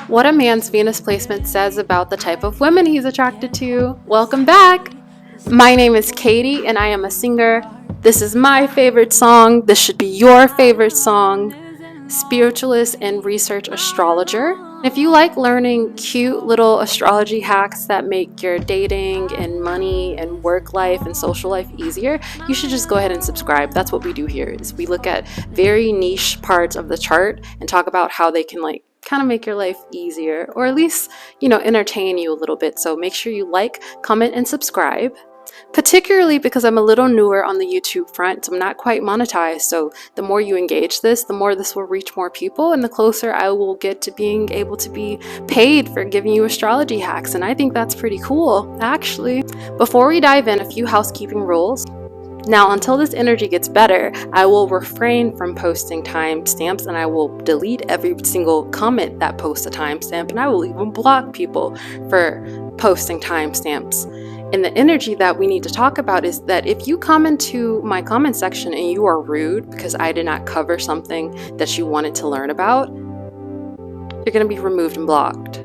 What a man's Venus placement says about the type of women he's attracted to. Welcome back! My name is Katie and I am a singer. This is my favorite song. This should be your favorite song. Spiritualist and research astrologer. If you like learning cute little astrology hacks that make your dating and money and work life and social life easier, you should just go ahead and subscribe. That's what we do here, is we look at very niche parts of the chart and talk about how they can kind of make your life easier, or at least, entertain you a little bit. So make sure you like, comment, and subscribe. Particularly because I'm a little newer on the YouTube front, so I'm not quite monetized. So the more you engage this, the more this will reach more people, and the closer I will get to being able to be paid for giving you astrology hacks. And I think that's pretty cool, actually. Before we dive in, a few housekeeping rules. Now, until this energy gets better, I will refrain from posting timestamps, and I will delete every single comment that posts a timestamp, and I will even block people for posting timestamps. And the energy that we need to talk about is that if you comment to my comment section and you are rude because I did not cover something that you wanted to learn about, you're going to be removed and blocked.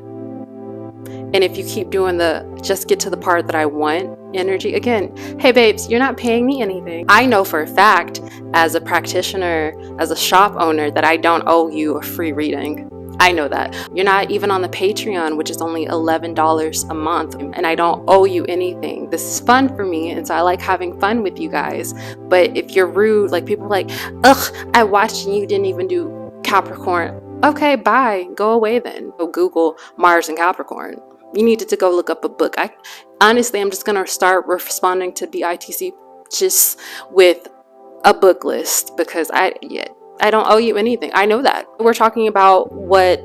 And if you keep doing the just get to the part that I want energy, again, hey babes, you're not paying me anything. I know for a fact, as a practitioner, as a shop owner, that I don't owe you a free reading. I know that. You're not even on the Patreon, which is only $11 a month, and I don't owe you anything. This is fun for me, and so I like having fun with you guys. But if you're rude, like people are like, ugh, I watched and you didn't even do Capricorn. Okay, bye. Go away then. Go Google Mars and Capricorn. You needed to go look up a book. Honestly, I'm just going to start responding to BITC just with a book list because I don't owe you anything. I know that. We're talking about what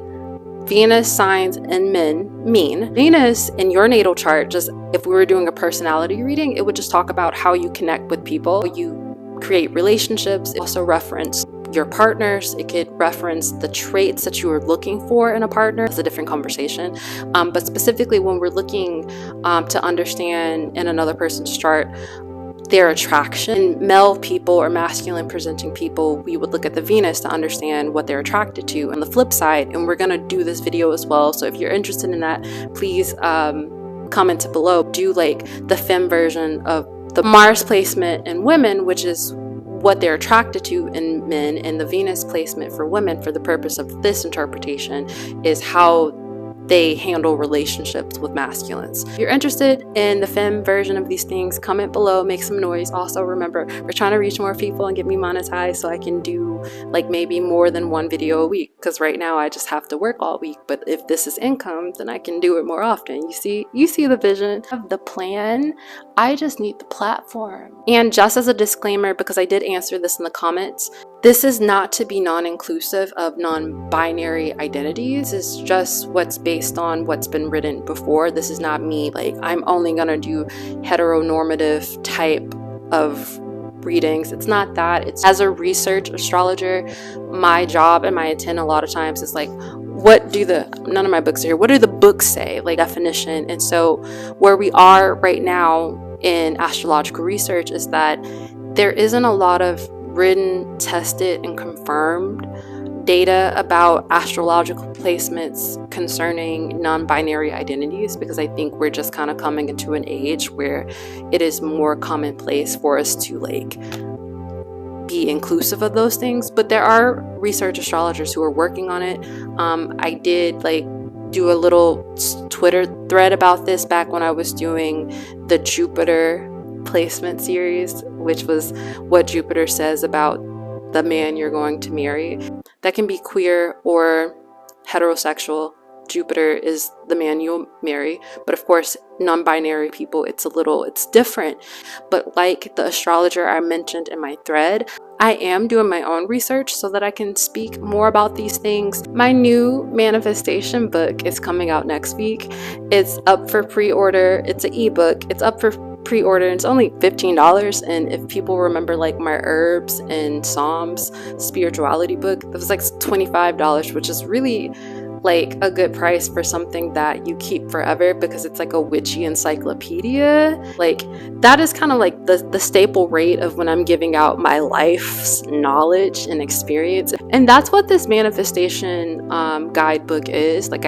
Venus signs and men mean. Venus in your natal chart, just if we were doing a personality reading, it would just talk about how you connect with people. You create relationships. It also reference your partners. It could reference the traits that you are looking for in a partner. It's a different conversation. But specifically when we're looking to understand in another person's chart their attraction, male people or masculine presenting people, we would look at the Venus to understand what they're attracted to. On the flip side, and we're going to do this video as well, so if you're interested in that, please comment below. Do the femme version of the Mars placement in women, which is what they're attracted to in men, and the Venus placement for women, for the purpose of this interpretation, is how they handle relationships with masculines. If you're interested in the femme version of these things, comment below, make some noise. Also, remember, we're trying to reach more people and get me monetized so I can do maybe more than one video a week, because right now I just have to work all week. But if this is income, then I can do it more often. You see the vision of the plan. I just need the platform. And just as a disclaimer, because I did answer this in the comments, this is not to be non-inclusive of non-binary identities. It's just what's based on what's been written before. This is not me, I'm only gonna do heteronormative type of readings. It's not that. It's as a research astrologer, my job and my intent a lot of times is none of my books are here. What do the books say? Definition. And so where we are right now in astrological research is that there isn't a lot of written, tested, and confirmed data about astrological placements concerning non-binary identities, because I think we're just kind of coming into an age where it is more commonplace for us to be inclusive of those things. But there are research astrologers who are working on it. I did do a little Twitter thread about this back when I was doing the Jupiter placement series, which was what Jupiter says about the man you're going to marry. That can be queer or heterosexual. Jupiter is the man you'll marry, but of course non-binary people, it's different. But like the astrologer I mentioned in my thread, I am doing my own research so that I can speak more about these things. My new manifestation book is coming out next week. It's up for pre-order. It's an ebook. It's up for pre-order, and it's only $15. And if people remember my herbs and Psalms spirituality book, that was $25, which is really like a good price for something that you keep forever because it's like a witchy encyclopedia. Like that is kind of like the staple rate of when I'm giving out my life's knowledge and experience. And that's what this manifestation guidebook is. Like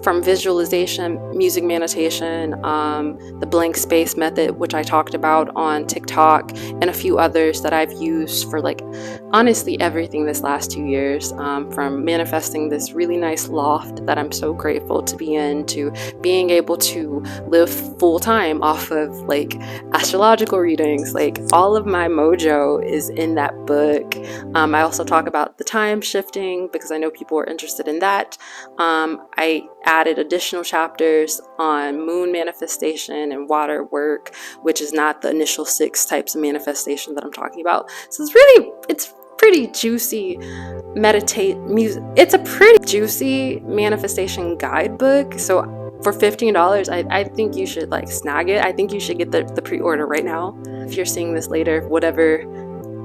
from visualization, music meditation, the blank space method, which I talked about on TikTok, and a few others that I've used for like honestly everything this last 2 years, from manifesting this really nice loft that I'm so grateful to be in, to being able to live full time off of like astrological readings. Like all of my mojo is in that book. I also talk about the time shifting because I know people are interested in that. I added additional chapters on moon manifestation and water work, which is not the initial 6 types of manifestation that I'm talking about. So it's pretty juicy it's a pretty juicy manifestation guidebook. So for $15, I think you should like snag it. I think you should get the pre-order right now. If you're seeing this later, whatever,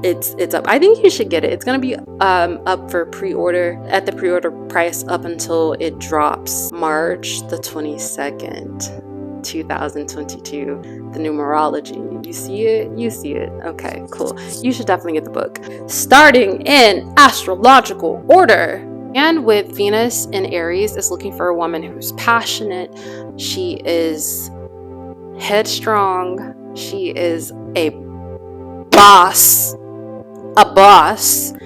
it's up. I think you should get it. It's gonna be up for pre-order at the pre-order price up until it drops March the 22nd, 2022. The numerology, you see it? You see it. Okay, cool. You should definitely get the book. Starting in astrological order. And with Venus in Aries is looking for a woman who's passionate. She is headstrong. She is a boss.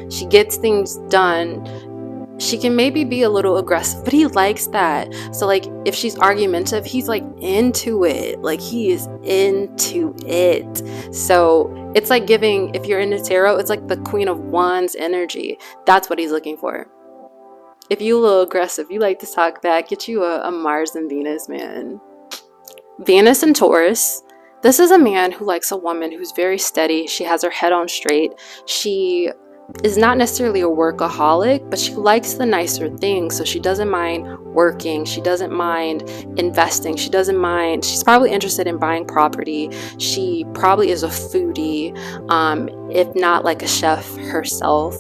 She gets things done. She can maybe be a little aggressive, but he likes that. So like if she's argumentative, he's like into it. Like he is into it. So it's like giving, if you're into tarot, it's like the Queen of Wands energy. That's what he's looking for. If you a little aggressive, you like to talk back, get you a Mars and Venus man. Venus and Taurus. This is a man who likes a woman who's very steady. She has her head on straight. She is not necessarily a workaholic, but she likes the nicer things. So she doesn't mind working. She doesn't mind investing. She doesn't mind. She's probably interested in buying property. She probably is a foodie, if not like a chef herself.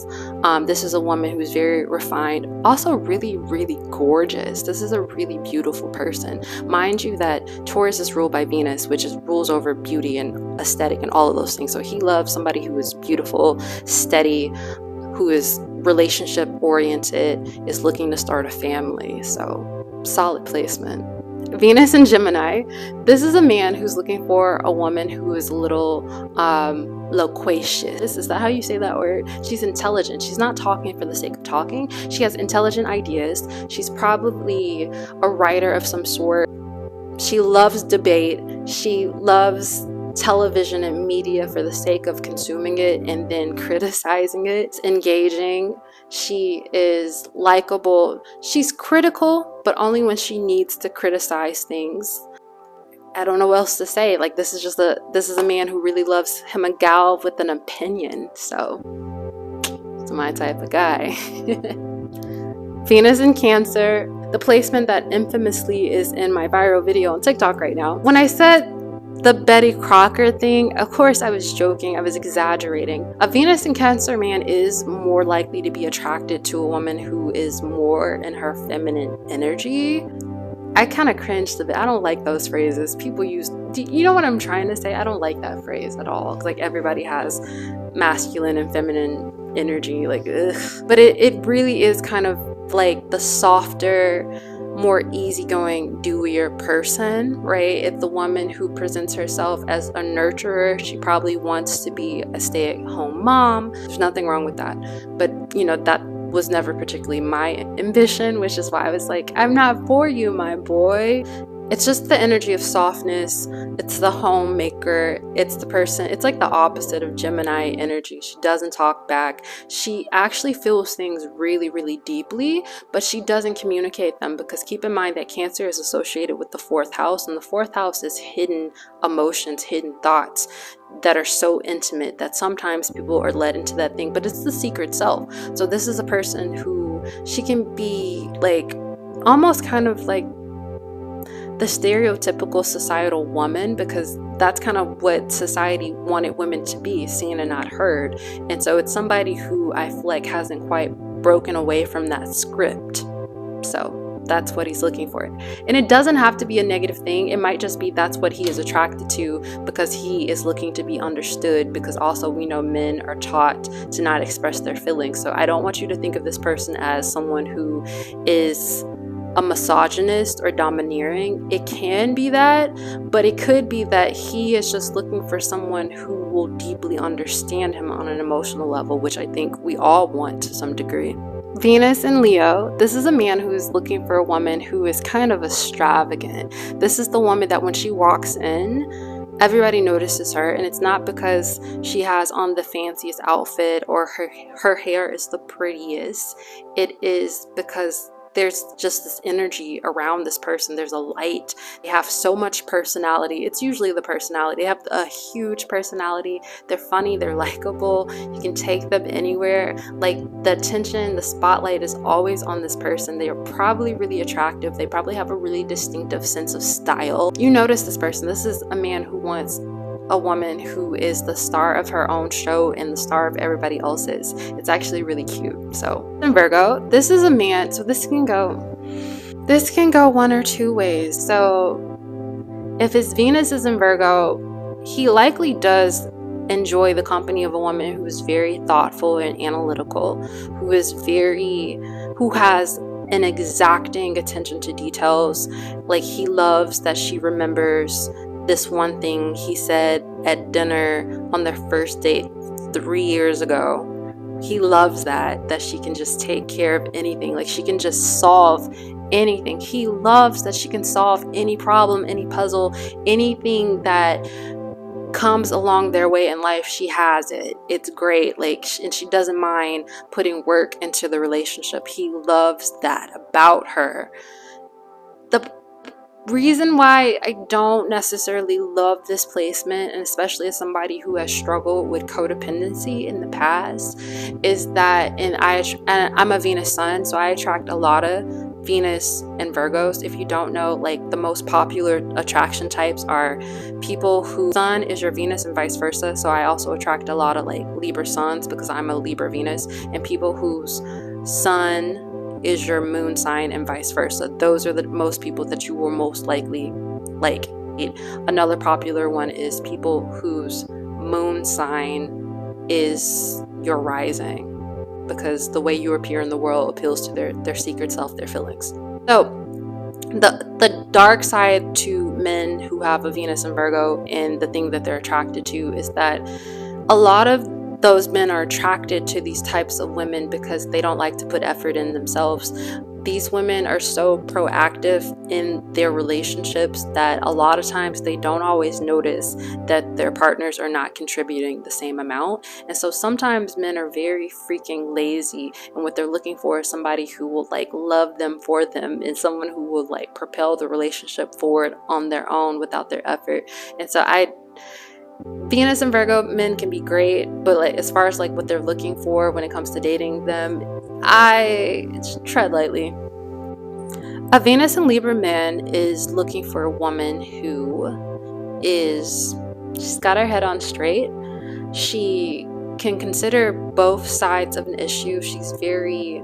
This is a woman who's very refined, also really, really gorgeous. This is a really beautiful person. Mind you that Taurus is ruled by Venus, which rules over beauty and aesthetic and all of those things. So he loves somebody who is beautiful, steady, who is relationship oriented, is looking to start a family. So solid placement. Venus and Gemini. This is a man who's looking for a woman who is a little loquacious. Is that how you say that word? She's intelligent. She's not talking for the sake of talking. She has intelligent ideas. She's probably a writer of some sort. She loves debate. She loves television and media for the sake of consuming it and then criticizing it. It's engaging. She is likable. She's critical, but only when she needs to criticize things. I don't know what else to say. Like this is a man who really loves him a gal with an opinion. So it's my type of guy. Venus in Cancer, the placement that infamously is in my viral video on TikTok right now. When I said the Betty Crocker thing, of course I was joking, I was exaggerating. A Venus in Cancer man is more likely to be attracted to a woman who is more in her feminine energy. I kind of cringed a bit. I don't like those phrases. People use, you know what I'm trying to say? I don't like that phrase at all. Like everybody has masculine and feminine energy, like ugh. But it really is kind of like the softer, more easygoing, doer person, right? If the woman who presents herself as a nurturer, she probably wants to be a stay-at-home mom. There's nothing wrong with that. But, you know, that was never particularly my ambition, which is why I was like, I'm not for you, my boy. It's just the energy of softness. It's the homemaker. It's the person. It's like the opposite of Gemini energy. She doesn't talk back. She actually feels things really, really deeply, but she doesn't communicate them because keep in mind that Cancer is associated with the 4th house, and the 4th house is hidden emotions, hidden thoughts that are so intimate that sometimes people are led into that thing, but it's the secret self. So this is a person who, she can be like almost kind of like the stereotypical societal woman, because that's kind of what society wanted women to be, seen and not heard. And so it's somebody who I feel like hasn't quite broken away from that script. So that's what he's looking for. And it doesn't have to be a negative thing. It might just be that's what he is attracted to because he is looking to be understood, because also we know men are taught to not express their feelings. So I don't want you to think of this person as someone who is a misogynist or domineering. It can be that, but it could be that he is just looking for someone who will deeply understand him on an emotional level, which I think we all want to some degree. Venus in Leo, this is a man who is looking for a woman who is kind of extravagant. This is the woman that when she walks in, everybody notices her, and it's not because she has on the fanciest outfit or her hair is the prettiest. It is because there's just this energy around this person. There's a light. They have so much personality. It's usually the personality. They have a huge personality. They're funny. They're likable. You can take them anywhere. Like, the attention, the spotlight is always on this person. They are probably really attractive. They probably have a really distinctive sense of style. You notice this person. This is a man who wants a woman who is the star of her own show and the star of everybody else's. It's actually really cute. So in Virgo, this is a man, so this can go one or two ways. So if his Venus is in Virgo, he likely does enjoy the company of a woman who is very thoughtful and analytical, who has an exacting attention to details. Like, he loves that she remembers this one thing he said at dinner on their first date 3 years ago. He loves that she can just take care of anything. Like, she can just solve anything. He loves that she can solve any problem, any puzzle, anything that comes along their way in life. She has it. It's great. Like, and she doesn't mind putting work into the relationship. He loves that about her. The reason why I don't necessarily love this placement, and especially as somebody who has struggled with codependency in the past, is that I'm a Venus sun, so I attract a lot of Venus and Virgos. If you don't know, like, the most popular attraction types are people whose sun is your Venus and vice versa. So I also attract a lot of like Libra suns because I'm a Libra Venus, and people whose sun is your moon sign and vice versa. Those are the most people that you will most likely like. Another popular one is people whose moon sign is your rising, because the way you appear in the world appeals to their secret self, their feelings. So the dark side to men who have a Venus in Virgo, and the thing that they're attracted to, is that a lot of those men are attracted to these types of women because they don't like to put effort in themselves. These women are so proactive in their relationships that a lot of times they don't always notice that their partners are not contributing the same amount. And so sometimes men are very freaking lazy, and what they're looking for is somebody who will like love them for them, and someone who will like propel the relationship forward on their own without their effort. And so Venus and Virgo men can be great, but like, as far as like what they're looking for when it comes to dating them, I tread lightly. A Venus and Libra man is looking for a woman she's got her head on straight. She can consider both sides of an issue. She's very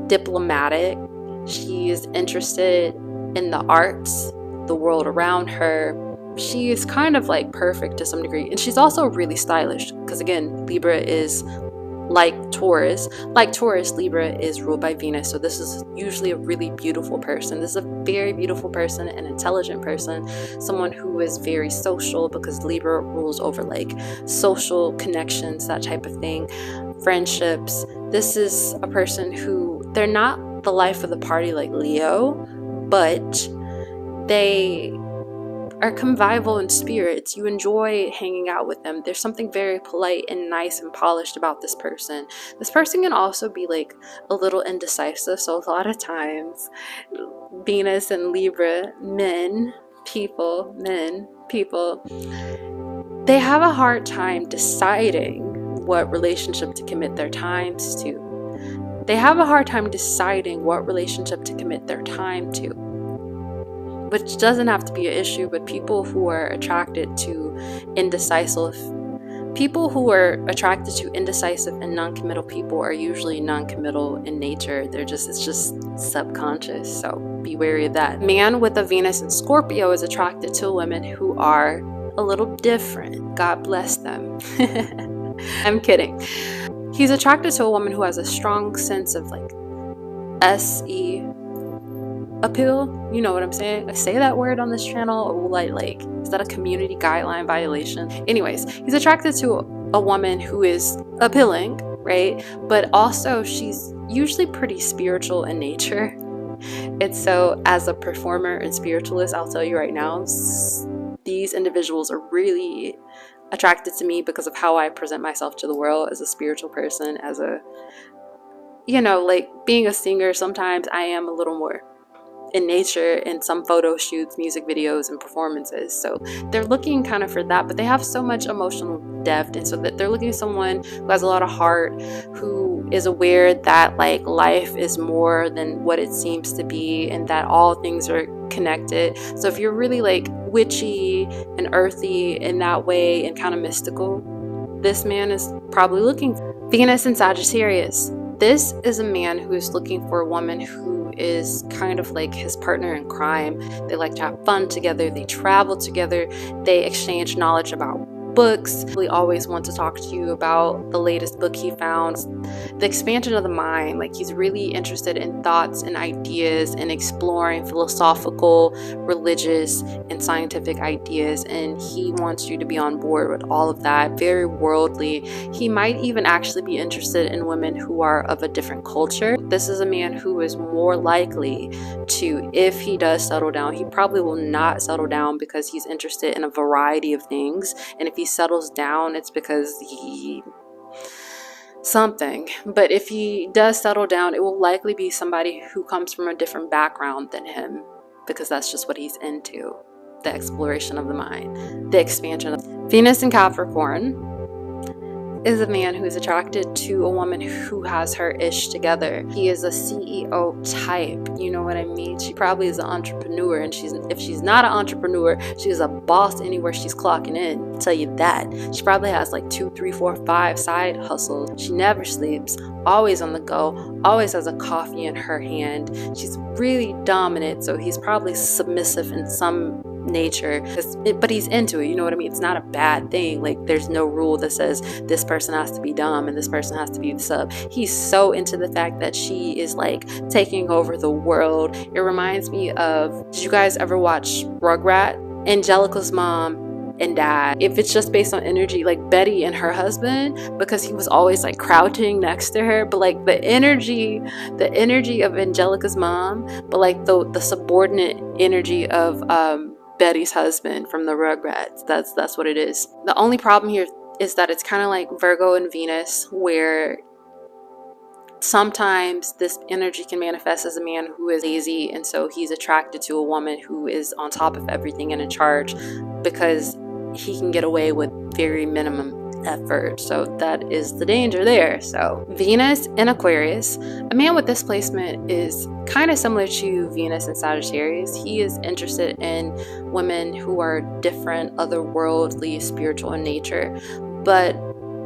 diplomatic. She is interested in the arts, the world around her. She is kind of like perfect to some degree, and she's also really stylish, because again, Libra is like Taurus. Like Taurus, Libra is ruled by Venus, so this is usually a really beautiful person. This is a very beautiful person, an intelligent person, someone who is very social, because Libra rules over like social connections, that type of thing, friendships. This is a person who, they're not the life of the party like Leo, but they are convivial in spirits. You enjoy hanging out with them. There's something very polite and nice and polished about this person. This person can also be like a little indecisive, so a lot of times Venus and Libra people, they have a hard time deciding what relationship to commit their times to. They have a hard time deciding what relationship to commit their time to, which doesn't have to be an issue, but people who are attracted to indecisive People who are attracted to indecisive and non-committal people are usually non-committal in nature. It's just subconscious, so be wary of that. Man with a Venus in Scorpio is attracted to women who are a little different. God bless them. I'm kidding. He's attracted to a woman who has a strong sense of like SE appeal. You know what I'm saying? I say that word on this channel, or like is that a community guideline violation? Anyways, he's attracted to a woman who is appealing, right? But also she's usually pretty spiritual in nature. And so as a performer and spiritualist, I'll tell you right now, these individuals are really attracted to me because of how I present myself to the world as a spiritual person, as a, you know, like being a singer, sometimes I am a little more in nature in some photo shoots, music videos, and performances. So they're looking kind of for that, but they have so much emotional depth, and so that they're looking at someone who has a lot of heart, who is aware that like life is more than what it seems to be, and that all things are connected. So if you're really like witchy and earthy in that way and kind of mystical, this man is probably looking for. Venus and Sagittarius. This is a man who is looking for a woman who is kind of like his partner in crime. They like to have fun together, they travel together, they exchange knowledge about books. They always want to talk to you about the latest book he found. The expansion of the mind, like he's really interested in thoughts and ideas and exploring philosophical, religious, and scientific ideas, and he wants you to be on board with all of that. Very worldly. He might even actually be interested in women who are of a different culture. This is a man who is more likely to, if he does settle down, he probably will not settle down because he's interested in a variety of things, and if he settles down, it's because he something. But if he does settle down, it will likely be somebody who comes from a different background than him, because that's just what he's into. The exploration of the mind, the expansion of Venus in Capricorn is a man who is attracted to a woman who has her ish together. He is a CEO type, you know what I mean? She probably is an entrepreneur, and if she's not an entrepreneur, she's a boss anywhere she's clocking in. I'll tell you that. She probably has like 2, 3, 4, 5 side hustles. She never sleeps, always on the go, always has a coffee in her hand. She's really dominant, so he's probably submissive in some nature, but he's into it, you know what I mean? It's not a bad thing. Like there's no rule that says this person has to be dumb and this person has to be the sub. He's so into the fact that she is like taking over the world. It reminds me of, did you guys ever watch Rugrat? Angelica's mom and dad, if it's just based on energy, like Betty and her husband, because he was always like crouching next to her, but like the energy of Angelica's mom, but like the subordinate energy of Betty's husband from the Rugrats. That's what it is. The only problem here is that it's kind of like Virgo and Venus, where sometimes this energy can manifest as a man who is lazy, and so he's attracted to a woman who is on top of everything and in charge, because he can get away with very minimum effort. So that is the danger there. So Venus in Aquarius, a man with this placement is kind of similar to Venus and Sagittarius. He is interested in women who are different, otherworldly, spiritual in nature. But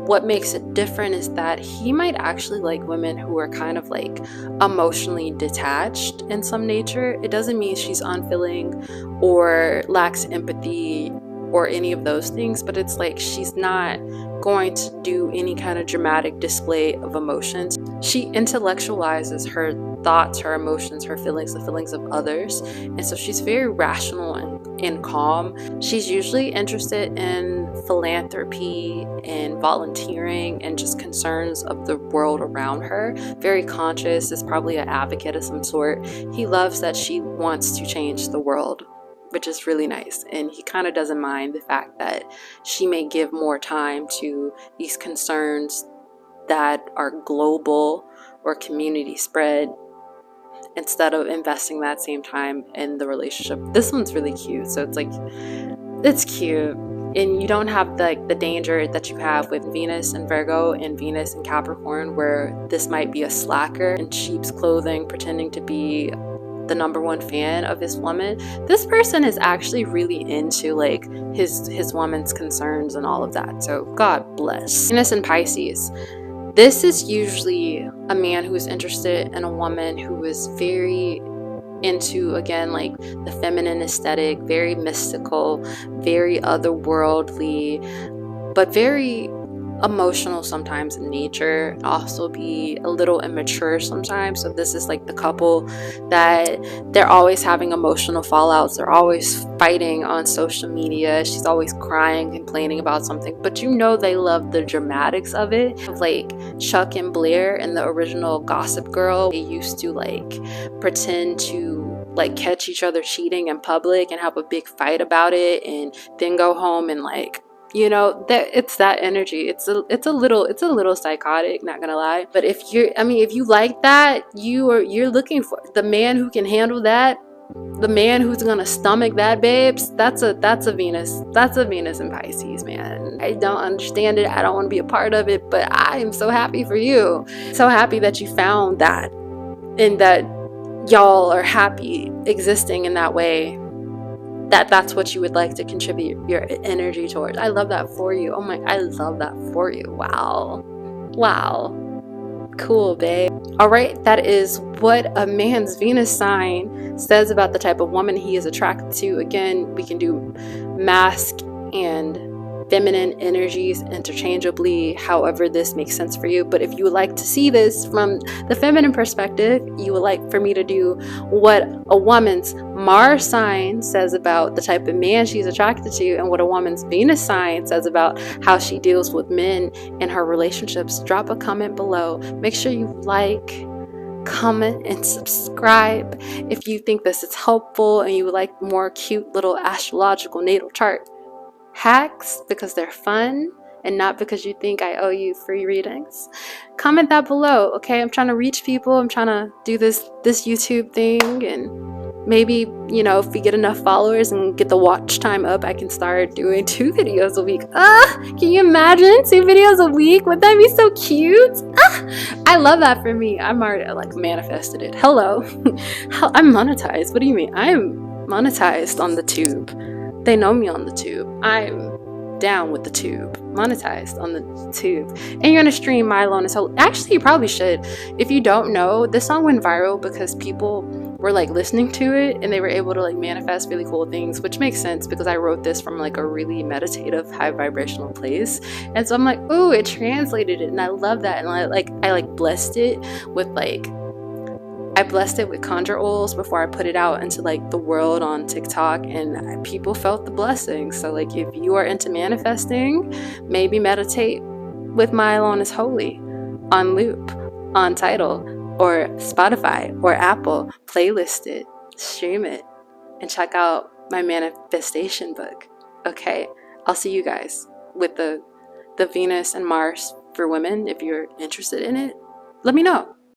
what makes it different is that he might actually like women who are kind of like emotionally detached in some nature. It doesn't mean she's unfeeling or lacks empathy or any of those things, but it's like she's not going to do any kind of dramatic display of emotions. She intellectualizes her thoughts, her emotions, her feelings, the feelings of others, and so she's very rational and calm. She's usually interested in philanthropy and volunteering and just concerns of the world around her. Very conscious, is probably an advocate of some sort. He loves that she wants to change the world, which is really nice, and he kind of doesn't mind the fact that she may give more time to these concerns that are global or community spread instead of investing that same time in the relationship. This one's really cute, so it's like, it's cute, and you don't have the danger that you have with Venus and Virgo and Venus and Capricorn, where this might be a slacker in sheep's clothing pretending to be the #1 fan of his woman, this person is actually really into like his woman's concerns and all of that. So God bless. Venus in Pisces. This is usually a man who is interested in a woman who is very into, again, like the feminine aesthetic, very mystical, very otherworldly, but very emotional sometimes in nature, also be a little immature sometimes. So this is like the couple that they're always having emotional fallouts, they're always fighting on social media, she's always crying, complaining about something, but you know they love the dramatics of it. Like Chuck and Blair in the original Gossip Girl, they used to like pretend to like catch each other cheating in public and have a big fight about it, and then go home and like, you know, that it's that energy. It's a little psychotic, not gonna lie. But if you like that, you're looking for the man who can handle that, the man who's gonna stomach that, babes. That's a Venus in Pisces, man. I don't understand it, I don't want to be a part of it, but I am so happy for you. So happy that you found that, and that y'all are happy existing in that way, that's what you would like to contribute your energy towards. I love that for you. Oh my, I love that for you. Wow, cool, babe. All right, that is what a man's Venus sign says about the type of woman he is attracted to. Again, we can do masc and feminine energies interchangeably, however this makes sense for you. But if you would like to see this from the feminine perspective, you would like for me to do what a woman's Mars sign says about the type of man she's attracted to, and what a woman's Venus sign says about how she deals with men in her relationships, drop a comment below. Make sure you like, comment, and subscribe if you think this is helpful and you would like more cute little astrological natal chart hacks because they're fun and not because you think I owe you free readings. Comment that below, okay? I'm trying to reach people. I'm trying to do this YouTube thing, and maybe, you know, if we get enough followers and get the watch time up, I can start doing 2 videos a week. Can you imagine 2 videos a week? Would that be so cute? I love that for me. I'm already like manifested it. Hello. I'm monetized. What do you mean? I'm monetized on the tube. They know me on the tube. I'm down with the tube. Monetized on the tube. And you're gonna stream My Alone Is Holy. Actually, you probably should. If you don't know, this song went viral because people were like listening to it and they were able to like manifest really cool things, which makes sense because I wrote this from like a really meditative, high vibrational place. And so I'm like, ooh, it translated it, and I love that. And I blessed it with conjure oils before I put it out into like the world on TikTok, and people felt the blessing. So like if you are into manifesting, maybe meditate with My Alone Is Holy on loop, on Tidal or Spotify or Apple. Playlist it, stream it, and check out my manifestation book. Okay, I'll see you guys with the Venus and Mars for women. If you're interested in it, let me know.